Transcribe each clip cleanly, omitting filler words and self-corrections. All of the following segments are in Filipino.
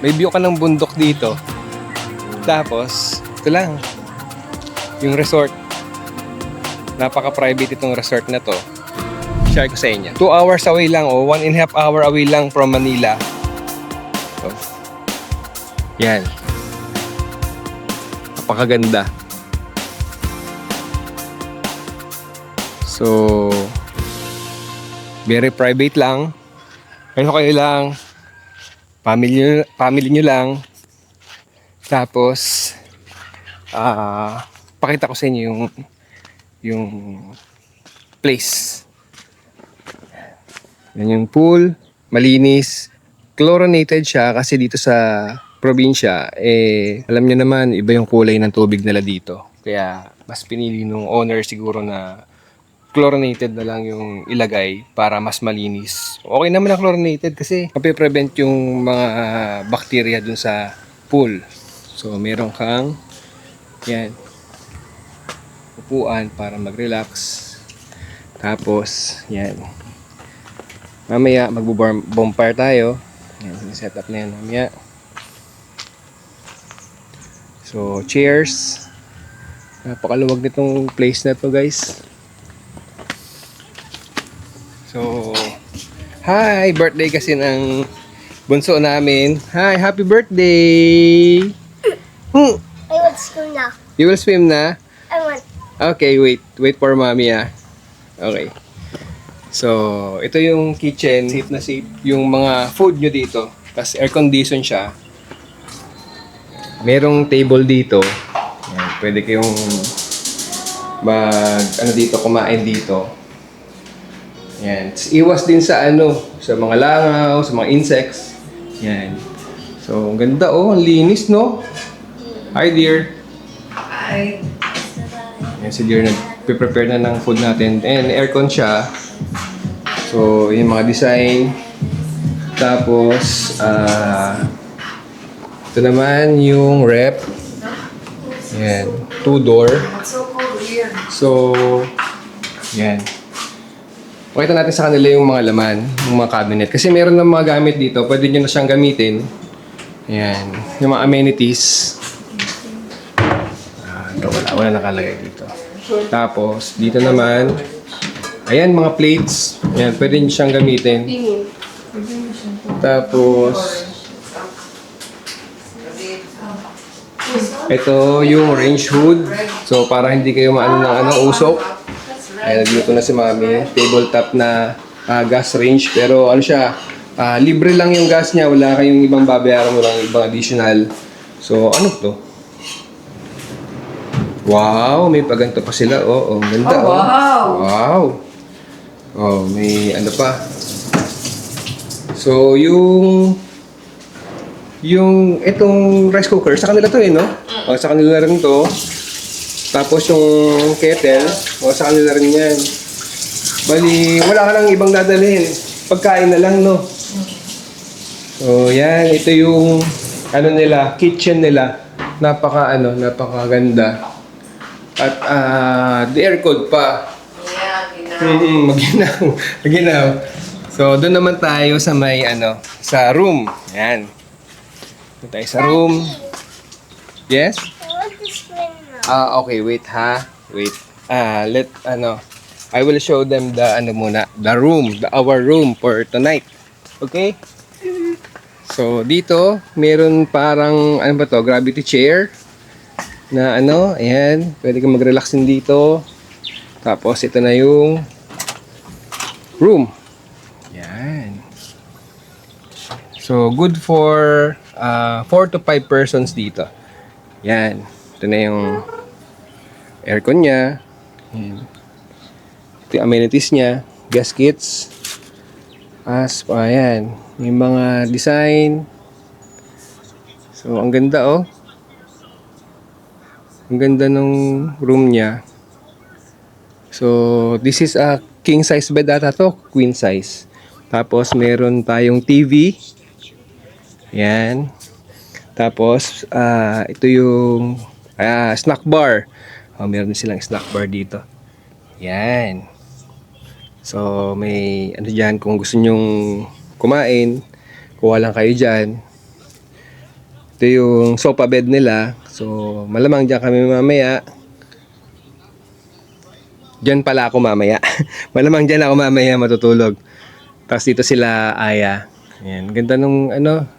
May view ka ng bundok dito. Tapos, ito lang. Yung resort. Napaka-private itong resort na to. Share ko sa inyo. 2 hours away lang o 1.5 hour away lang from Manila. So, yan. Napakaganda. So, very private lang. Kayo lang. Family nyo lang. Tapos, pakita ko sa inyo yung place. Yan yung pool, malinis, chlorinated siya kasi dito sa probinsya, alam nyo naman, iba yung kulay ng tubig nila dito. Kaya, mas pinili nung owner siguro na chlorinated na lang yung ilagay para mas malinis. Okay naman na chlorinated kasi mapiprevent yung mga bacteria dun sa pool. So, meron kang yan, upuan para mag-relax. Tapos, yan. Mamaya, magbo-bonfire tayo. Yan, set up na yan mamaya. So, cheers. Napakaluwag nitong place na to, guys. So, hi! Birthday kasi ng bunso namin. Hi! Happy birthday! I want school now. You will swim na? I want. Okay, wait. Wait for mommy, ah. Okay. So, ito yung kitchen. Safe na safe yung mga food nyo dito. Tapos air condition siya. Merong table dito. Yan, pwede kayong dito, kumain dito. Yan. Iwas din sa sa mga langaw, sa mga insects. Yan. So, ang ganda ang linis, no? Hi, dear. Hi. Yan, si dear nag-prepare na ng food natin. And aircon siya. So, yung mga design. Tapos, ito naman yung rep. Yan. 2-door. What's so cold here? So, yan. Pakita natin sa kanila yung mga laman, yung mga cabinet. Kasi meron ng mga gamit dito, pwede nyo na siyang gamitin. Yan. Yung mga amenities. Ito, wala nakalagay dito. Tapos, dito naman, ayan, mga plates. Yan, pwede nyo siyang gamitin. Tapos, ito yung range hood. So, para hindi kayo maano ng usok. Ay, nagluto na si Mami. Tabletop na gas range. Pero siya, libre lang yung gas niya. Wala kayong ibang babayaran mo lang, ibang additional. So, ano to? Wow, may paganto pa sila. Oh, ganda. Oh, wow! Wow! Oh, may pa. So, yung itong rice cooker, sa kanila to no? O, sa kanila rin to. Tapos yung kettle, sa kanila rin yan. Bali, wala ka nang ibang dadalhin. Pagkain na lang, no? So, yan. Ito yung, nila, kitchen nila. Napakaganda. At, the aircon pa. Yeah, Maginaw. So, doon naman tayo sa may, sa room. Yan. Doon tayo sa room. Yes? I want to swim now. Okay, wait ha. Wait. I will show them the the room, our room for tonight. Okay? So, dito, meron parang, gravity chair. Na ayan, pwede kang mag-relax din dito. Tapos, ito na yung room. Yan. So, good for 4 to 5 persons dito. Yan. Ito na yung aircon niya. Yan. Ito yung amenities niya. Gaskets. Ayan. May mga design. So, ang ganda Ang ganda nung room niya. So, this is a king size bed ata to. Queen size. Tapos, meron tayong TV. Yan. Tapos, ito yung snack bar. Meron din silang snack bar dito. Yan. So, may dyan kung gusto nyong kumain, kuha lang kayo dyan. Ito yung sofa bed nila. So, malamang dyan kami mamaya. Dyan pala ako mamaya. Malamang dyan ako mamaya matutulog. Tapos dito sila Aya. Ayan, ganda nung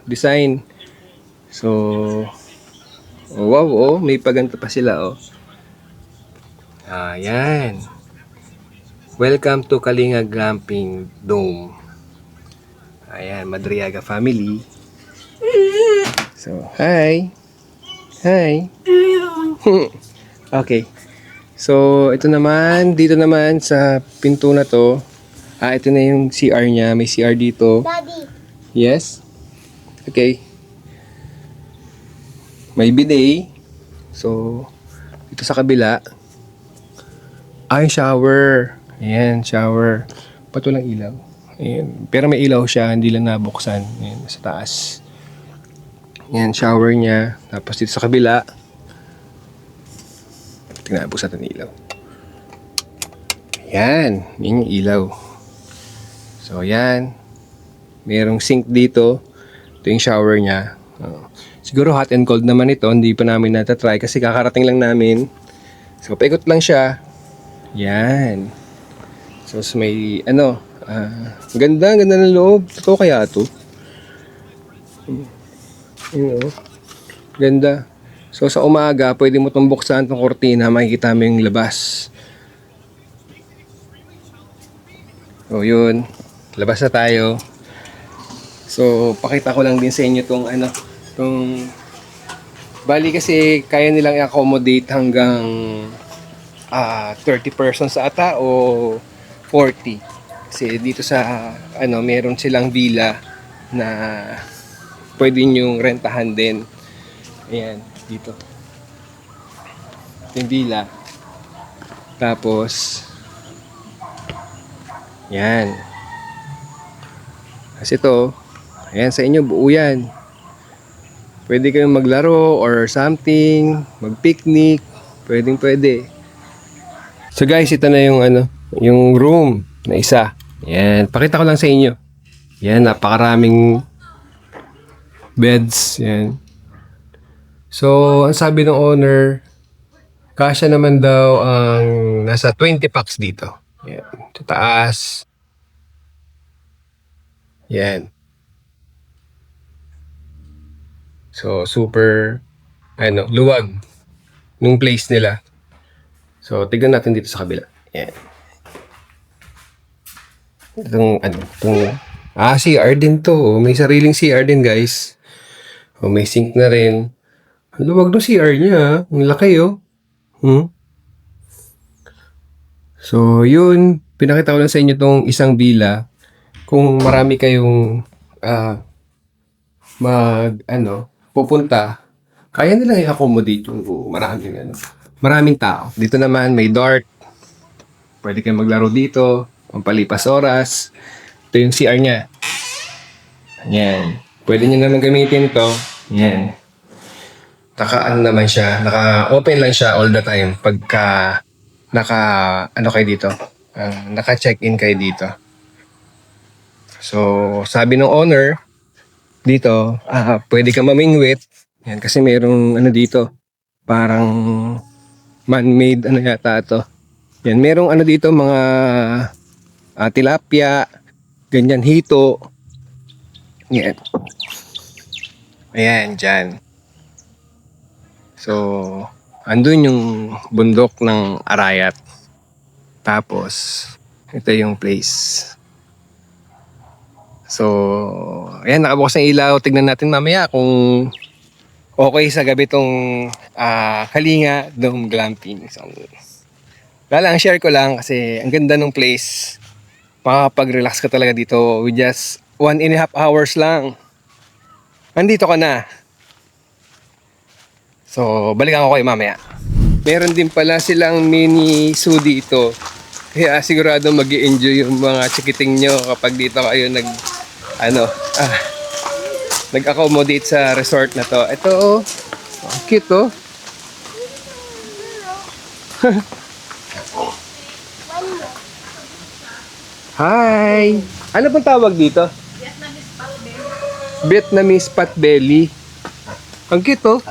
design. So, wow, oh, may paganto pa sila, oh. Ayan. Welcome to Kalinga Glamping Dome. Ayan, Madriaga family. So, hi. Hi. Okay. So, ito naman, dito naman sa pinto na to. Ito na yung CR niya. May CR dito. Daddy. Yes. Okay. May bidet. So, dito sa kabila. Yung shower. Ayan, shower. Ba't walang ilaw? Ayan. Pero may ilaw siya, hindi lang nabuksan. Ayan, sa taas. Ayan, shower niya. Tapos dito sa kabila. Tingnan, buksan natin ilaw. Ayan, yan yung ilaw. So, ayan. Merong sink dito. Ito yung shower niya. Siguro hot and cold naman ito. Hindi pa namin natatry kasi kakarating lang namin. So, paikot lang siya. Yan. So, may ganda ng loob. Totoo kaya ito? Ganda. So, sa umaga, pwede mo itong buksan itong kortina. Makikita mo yung labas. So, yun. Labas na tayo. So, pakita ko lang din sa inyo itong bali kasi kaya nilang i-accommodate hanggang 30 persons ata o 40. Kasi dito sa meron silang villa na pwede nyong rentahan din. Ayan, dito. Ito yung villa. Tapos yan. Kasi ito, ayan sa inyo, buo yan. Pwede kayong maglaro or something, mag-picnic, pwede. So guys, ito na yung yung room na isa. Yan, pakita ko lang sa inyo. Yan, napakaraming beds, yan. So, ang sabi ng owner, kasya naman daw ang nasa 20 packs dito. Yan, sa taas. Yan. So, super, luwag nung place nila. So, tignan natin dito sa kabila. Yan. CR din to. Oh. May sariling CR din, guys. Oh, may sink na rin. Ang luwag ng CR niya. Ang laki, oh. So, yun. Pinakita ko lang sa inyo tong isang villa. Kung marami kayong pupunta, kaya nilang i-accommodate yung maraming tao. Dito naman may dart. Pwede kayong maglaro dito, pampalipas oras. Ito yung CR niya. Ayan. Pwede nyo naman gamitin ito. Ayan. Naman siya. Naka-open lang siya all the time pagka kayo dito. Naka-check-in kayo dito. So, sabi ng owner, dito, pwede ka mamingwit. Yan, kasi mayroong dito, parang man-made yata ito. Yan, merong dito, mga tilapia, ganyan, hito. Yan. Ayan, dyan. So, andun yung bundok ng Arayat. Tapos, ito yung place. So, ayan, nakabukas ng ilaw. Tignan natin mamaya kung okay sa gabi tong Kalinga Dome Glamping. So, share ko lang kasi ang ganda ng place. Makakapag-relax ka talaga dito with just 1.5 hours lang. Nandito ka na. So, balikan ko kayo mamaya. Meron din pala silang mini zoo dito. Kaya sigurado mag-i-enjoy yung mga chikiting nyo kapag dito kayo nag-accommodate sa resort na to. Ito, cute oh. Hi! Ano pong tawag dito? Vietnamese potbelly. Ang cute, oh.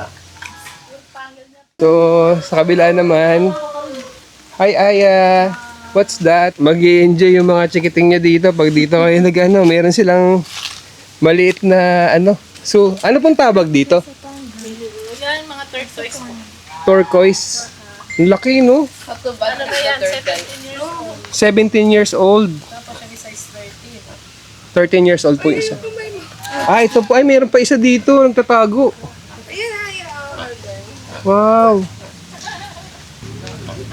So, sa kabila naman, hi, Aya. What's that? Mag-i-enjoy yung mga chikiting niya dito. Pag dito kayo nag-ano, meron silang maliit na ano. So, ano pong tawag dito? Yan, mga turquoise po. Turquoise. Ang laki, no? Ano ba yan? 17 years old. 17 years old. Tapos yung size 13. 13 years old po yung isa. Ah, ito po. Ay, meron pa isa dito. Nagtatago. Wow.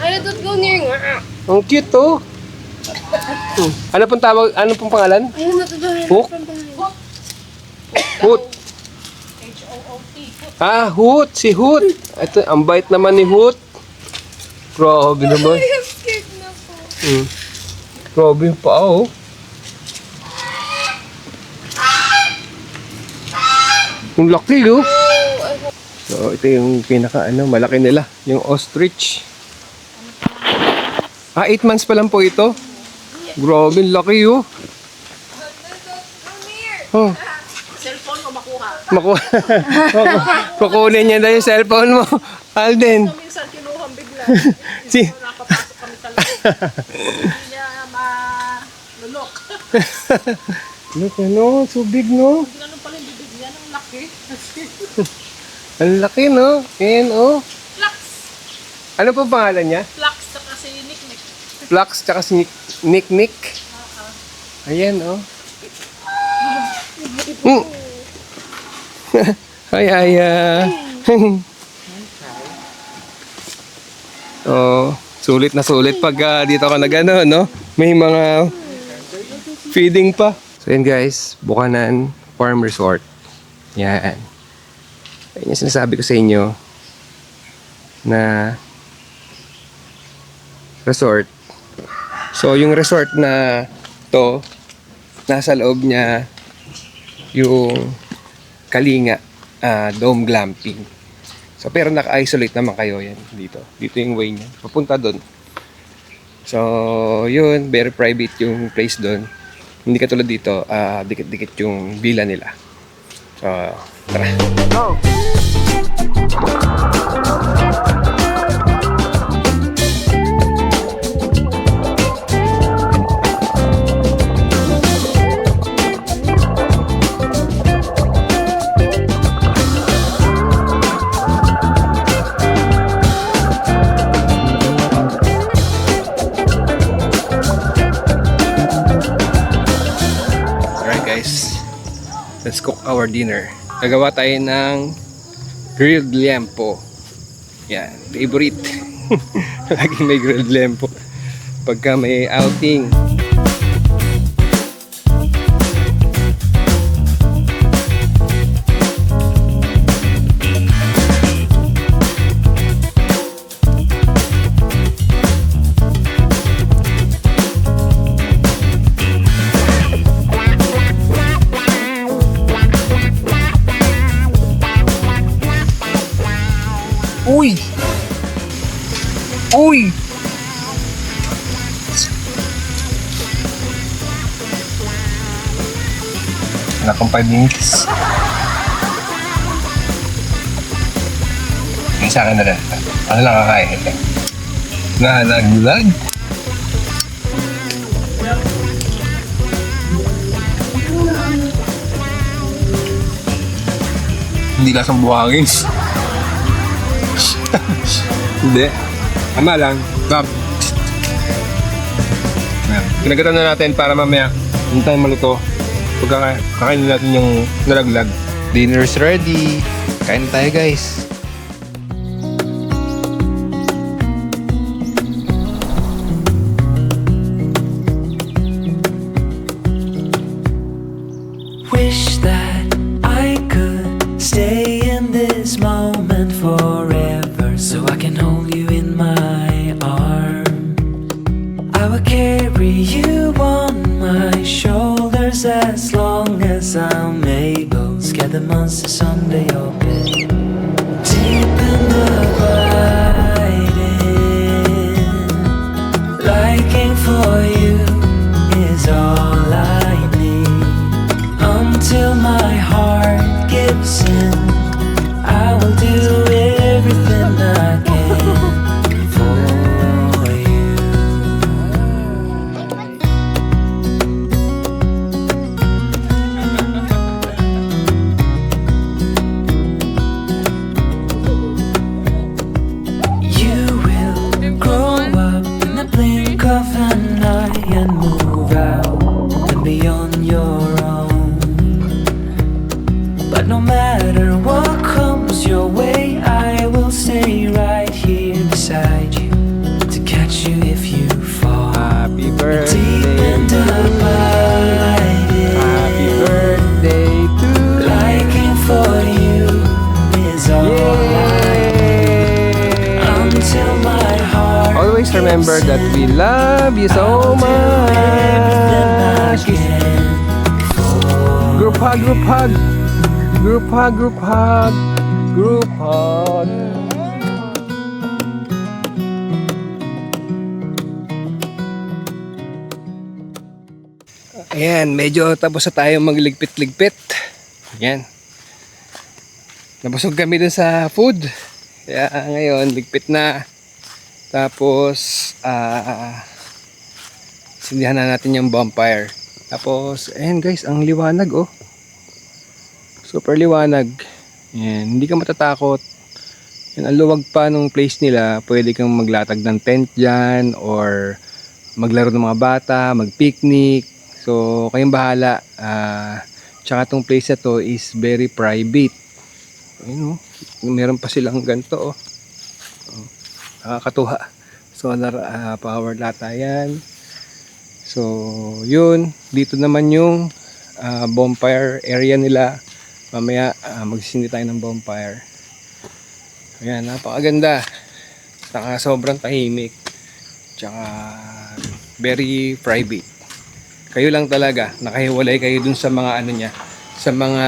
I don't go near nga. Ang cute, oh. Ano pong tawag? Ano pong pangalan? Ayun na to doon. Hook? Hoot. H-O-O-T. Ah, Hoot. Si Hoot. Ito, ang bait naman ni Hoot. Grabe naman. I'm scared na po. Grabe yung paa, oh. Ang laki, oh. So, ito yung pinaka, malaki nila. Yung ostrich. Ah, 8 months pa lang po ito. Grabe, ang laki, oh. Oh. Cellphone mo makuha. Makuha. Kukunin niya na yung cellphone mo. Alden. Minsan kinuhang bigla. Si. Nakapasok kami sa loob. Hindi niya malulok. Look, ano? So big, no? Ganun pala yung bibig niya. Ang laki. Ang laki, no? Ayan, oh. Flax. Ano po pangalan niya? Flax sa kasi niknik. Flux, tsaka si Nick. Ayan, oh. Hi, Aya. Oh, sulit na sulit pag dito ka nag-ano, no? May mga feeding pa. So, yan guys, Bukanan Farm Resort. Yan. Ayun yung sinasabi ko sa inyo na resort. So, yung resort na to, nasa loob niya yung Kalinga Dome Glamping. So, pero naka-isolate naman kayo yan dito. Dito yung way niya. Papunta doon. So, yun. Very private yung place doon. Hindi katulad dito, dikit-dikit yung villa nila. So, tara. Go! Let's cook our dinner. Gagawa tayo ng grilled liempo. Yan, favorite. Laging may grilled liempo pagka may outing. Uy! Uy! Wala kang 5 minutes. Yung sa akin na rin. Ano lang kakain? Nalaglag. Hindi lasang buhangin. Hindi. Tama lang. Stop. Pinagatan na natin para mamaya hindi tayo maluto. Kakainin natin yung nalaglag. Dinner's ready. Kain tayo guys. Wish that I could stay in this moment forever, so I can hold you in my arms. I will carry you on my shoulders as long as I'm able. Scare the monsters under your bed. Deep in the hiding, liking for you is all I need. Until my heart gives in, I But no matter what comes your way, I will stay right here beside you to catch you if you fall. Happy Deep birthday. and abiding. Happy birthday to Liking for you is all until my heart. Always remember that we love you so much. Group hug, group hug. Group hug, group hug. Group hug. Ayan, medyo tapos na tayo magligpit-ligpit. Ayan. Nabusog kami dun sa food. Kaya ngayon, ligpit na. Tapos, sindihan na natin yung bonfire. Tapos, ayan guys, ang liwanag oh. Super liwanag. Ayan, hindi ka matatakot. Yan, ang luwag pa nung place nila. Pwede kang maglatag ng tent dyan or maglaro ng mga bata, mag-picnic. So, kayong bahala. Tsaka tong place na to is very private. Ayun oh. Meron pa silang ganito oh. Nakakatuwa. Solar power lata yan. So, yun. Dito naman yung bonfire area nila. Mamaya magsisindi tayo ng bonfire. Ayan, napakaganda. Saka sobrang tahimik. Tsaka very private. Kayo lang talaga. Nakahiwalay kayo dun sa mga ano niya. Sa mga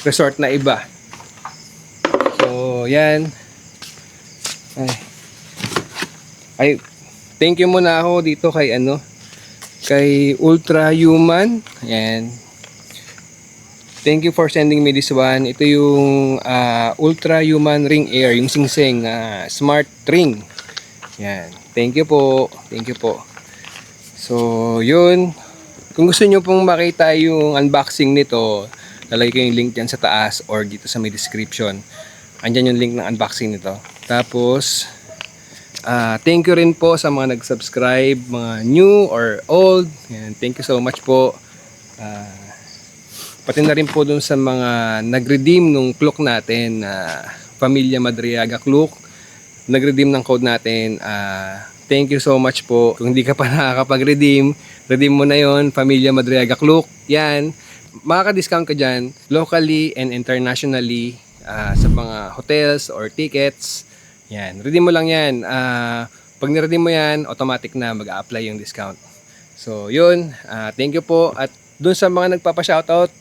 resort na iba. So, yan. Ay, thank you muna ako dito kay ano, kay Ultra Human. Ayan. Thank you for sending me this one. Ito yung Ultra Human Ring Air, yung singsing smart ring. Ayan. Thank you po. Thank you po. So, yun. Kung gusto nyo pong makita yung unboxing nito, lalagay ko yung link dyan sa taas or dito sa may description. Andyan yung link ng unboxing nito. Tapos, thank you rin po sa mga nag-subscribe, mga new or old. Ayan, thank you so much po. Pati na rin po dun sa mga nag-redeem nung clock natin, Pamilya Madriaga Clock. Nag-redeem ng code natin. Thank you so much po. Kung hindi ka pa nakakapag-redeem, redeem mo na yon, Pamilya Madriaga Clock. Yan, makaka-discount ka dyan locally and internationally sa mga hotels or tickets. Yan, redeem mo lang yan. Pag niredeem mo yan, automatic na mag-a-apply yung discount. So, yun. Thank you po. At dun sa mga nagpapa-shoutout,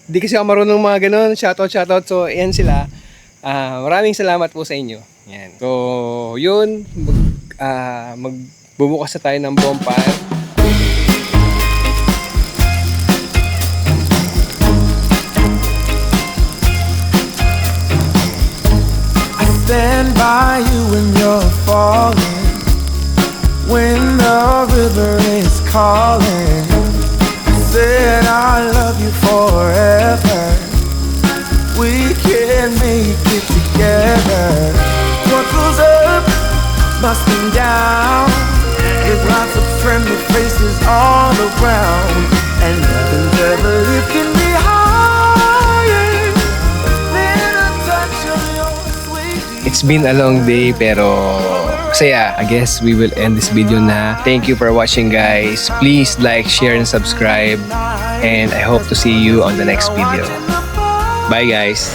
di kasi ako marunong mga ganun, shoutout. So, yan sila. Maraming salamat po sa inyo. Yan. So, yun. Magbubukas na tayo ng bonfire. Stand by you when you're falling, when the river is calling. Said I love you forever. We can make it together. What goes up must come down. There's lots of friendly faces all around, and nothing's ever lifting me higher than a touch of your sweet. It's been a long day pero saya. I guess we will end this video na. Thank you for watching guys. Please like, share, and subscribe. And I hope to see you on the next video. Bye guys.